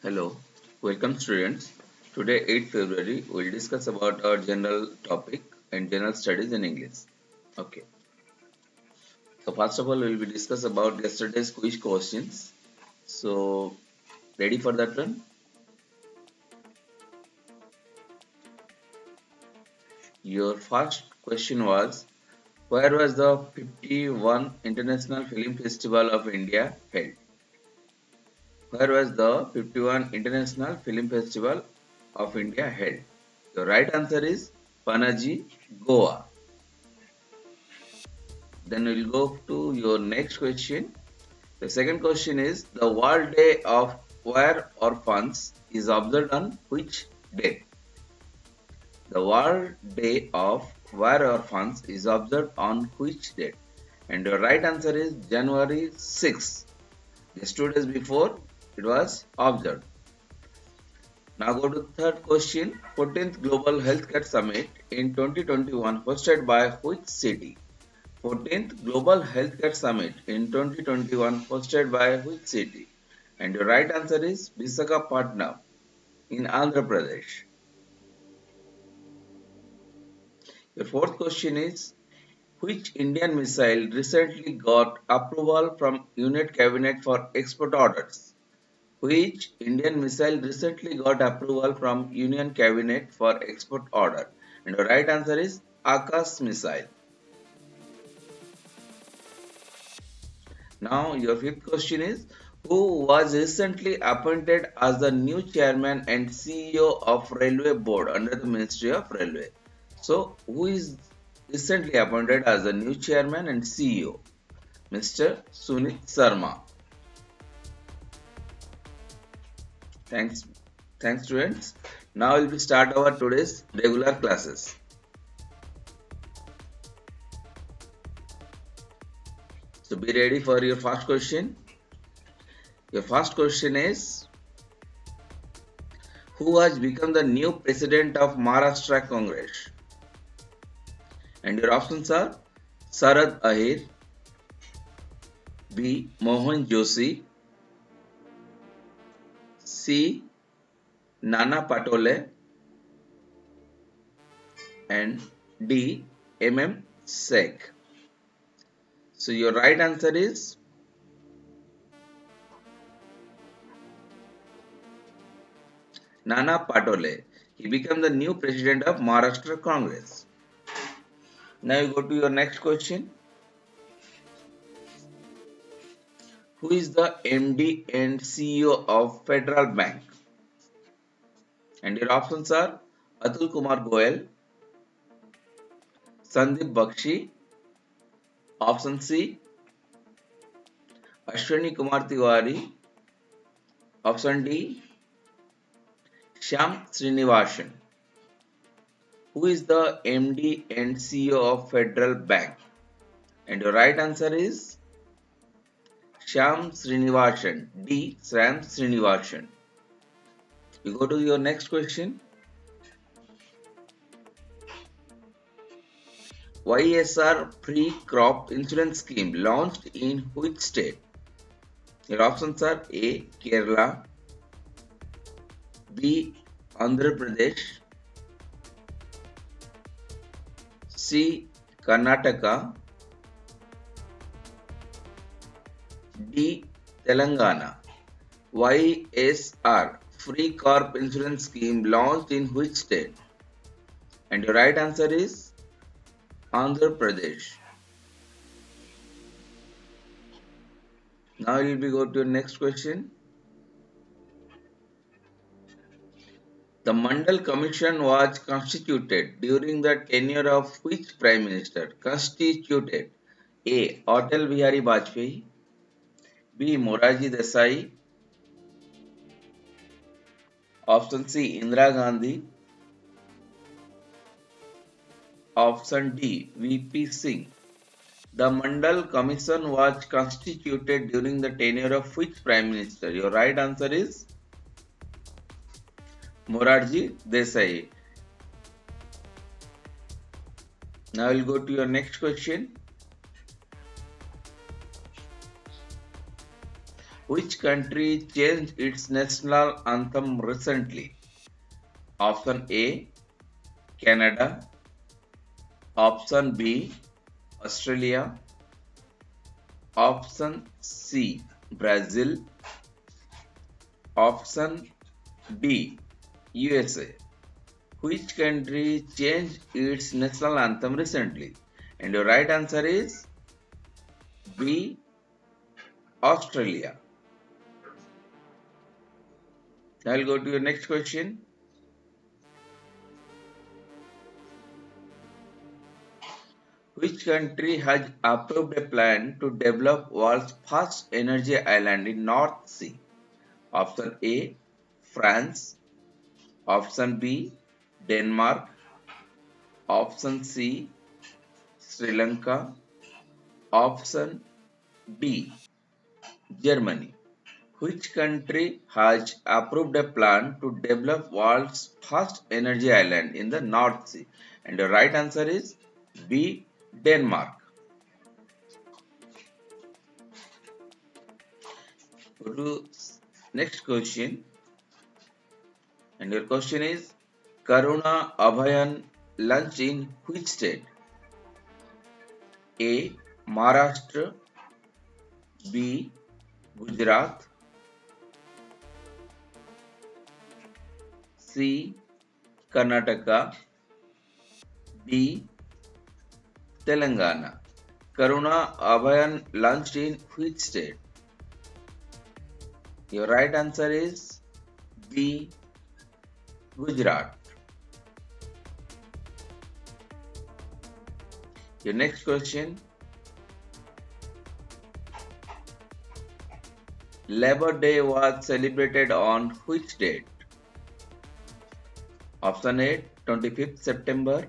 Hello, welcome students. Today 8th February we will discuss about our general topic and general studies in English. Okay. So first of all we will be discuss about yesterday's quiz questions. So ready for that one? Your first question was, where was the 51 International Film Festival of India held? Where was the 51 International Film Festival of India held? The right answer is Panaji, Goa. Then we'll go to your next question. The second question is, the World Day of War Orphans is observed on which date? The World Day of War Orphans is observed on which date? And the right answer is January 6th. Just 2 days before it was observed. Now go to third question. 14th Global Healthcare Summit in 2021 hosted by which city? 14th Global Healthcare Summit in 2021 hosted by which city? And the right answer is Visakhapatnam in Andhra Pradesh. The fourth question is, which Indian missile recently got approval from Union Cabinet for export orders? Which Indian missile recently got approval from Union Cabinet for export order? And the right answer is Akash missile. Now your fifth question is, who was recently appointed as the new chairman and CEO of Railway Board under the Ministry of Railway? So who is recently appointed as the new chairman and CEO? Mr. Sunit Sharma. Thanks, thanks students. Now we will start our today's regular classes. So be ready for your first question. Your first question is, who has become the new president of Maharashtra Congress? And your options are Sarad Ahir, B. Mohan Joshi, C. Nana Patole, and D. M. Sheikh. So your right answer is Nana Patole. He became the new president of Maharashtra Congress. Now you go to your next question. Who is the MD and CEO of Federal Bank? And your options are Atul Kumar Goel, Sandeep Bakshi, option C, Ashwini Kumar Tiwari, option D, Shyam Srinivasan. Who is the MD and CEO of Federal Bank? And your right answer is Shyam Srinivasan, D. Shyam Srinivasan. You go to your next question. YSR free crop insurance scheme launched in which state? Your options are A. Kerala, B. Andhra Pradesh, C. Karnataka, D. Telangana. YSR free crop insurance scheme launched in which state? And your right answer is Andhra Pradesh. Now you will go to your next question. The Mandal Commission was constituted during the tenure of which Prime Minister? Constituted. A. Atal Bihari Vajpayee, B. Morarji Desai, option C. Indira Gandhi, option D. VP Singh. The Mandal Commission was constituted during the tenure of which Prime Minister? Your right answer is Morarji Desai. Now we'll go to your next question. Which country changed its national anthem recently? Option A, Canada. Option B, Australia. Option C, Brazil. Option D, USA. Which country changed its national anthem recently? And your right answer is B, Australia. I'll go to your next question. Which country has approved a plan to develop world's first energy island in North Sea? Option A, France. Option B, Denmark. Option C, Sri Lanka. Option D, Germany. Which country has approved a plan to develop world's first energy island in the North Sea? And the right answer is B, Denmark. Go to next question. And your question is Karuna Abhayan launched in which state? A, Maharashtra. B, Gujarat. C, Karnataka. D, Telangana. Karuna Abhayan launched in which state? Your right answer is B, Gujarat. Your next question. Labor Day was celebrated on which date? Option A, 25th September.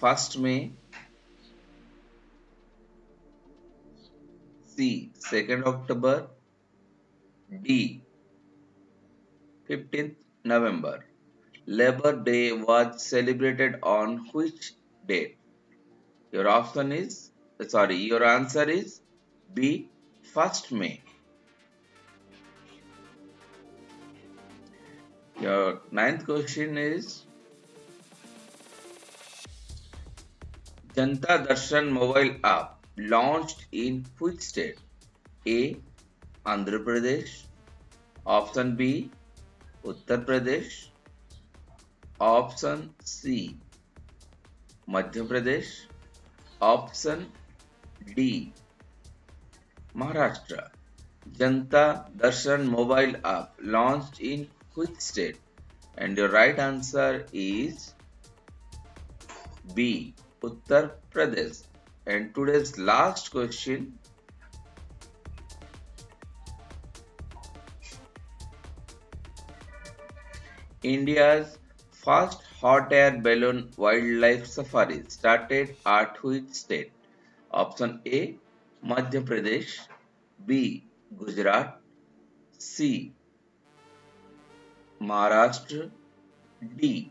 1st May. C, 2nd October. D, 15th November. Labor Day was celebrated on which date? Your answer is B, 1st May. Your ninth question is Janta Darshan mobile app launched in which state? A, Andhra Pradesh. Option B, Uttar Pradesh. Option C, Madhya Pradesh. Option D, Maharashtra. Janta Darshan mobile app launched in which state? And your right answer is B, Uttar Pradesh. And today's last question. India's first hot air balloon wildlife safari started at which state? Option A, Madhya Pradesh. B, Gujarat. C, Maharashtra. D,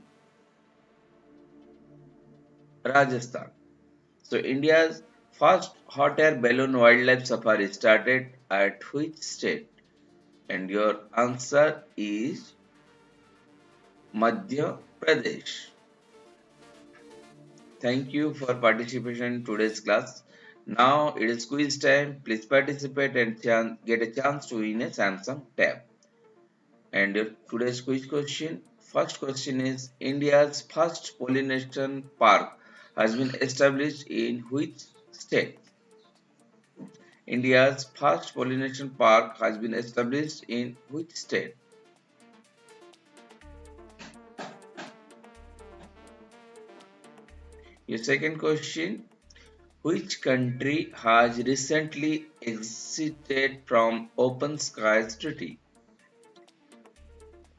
Rajasthan. So India's first hot air balloon wildlife safari started at which state? And your answer is Madhya Pradesh. Thank you for participation in today's class. Now it is quiz time. Please participate and get a chance to win a Samsung Tab. And today's quiz question. First question is India's first pollination park has been established in which state? India's first pollination park has been established in which state? Your second question. Which country has recently exited from Open Skies Treaty?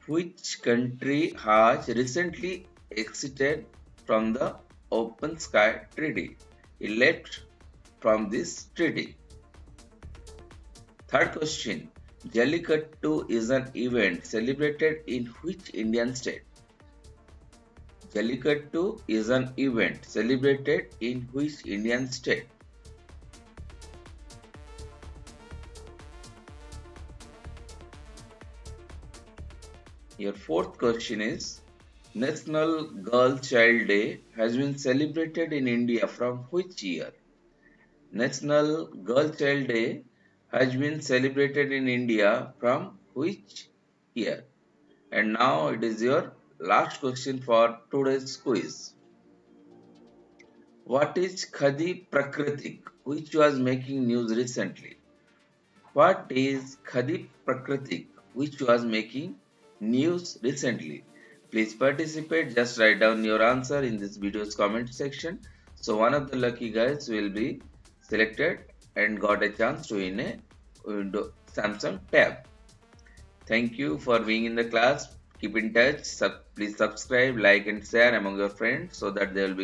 Which country has recently exited from the Open Sky Treaty? It left from this treaty. Third question. Jallikattu is an event celebrated in which Indian state? Jallikattu is an event celebrated in which Indian state? Your fourth question is National Girl Child Day has been celebrated in India from which year? National Girl Child Day has been celebrated in India from which year? And now it is your last question for today's quiz. What is Khadi Prakritik, which was making news recently? What is Khadi Prakritik, which was making news recently? Please participate. Just write down your answer in this video's comment section. So one of the lucky guys will be selected and got a chance to win a Samsung Tab. Thank you for being in the class. Keep in touch. Please subscribe, like, and share among your friends so that they will be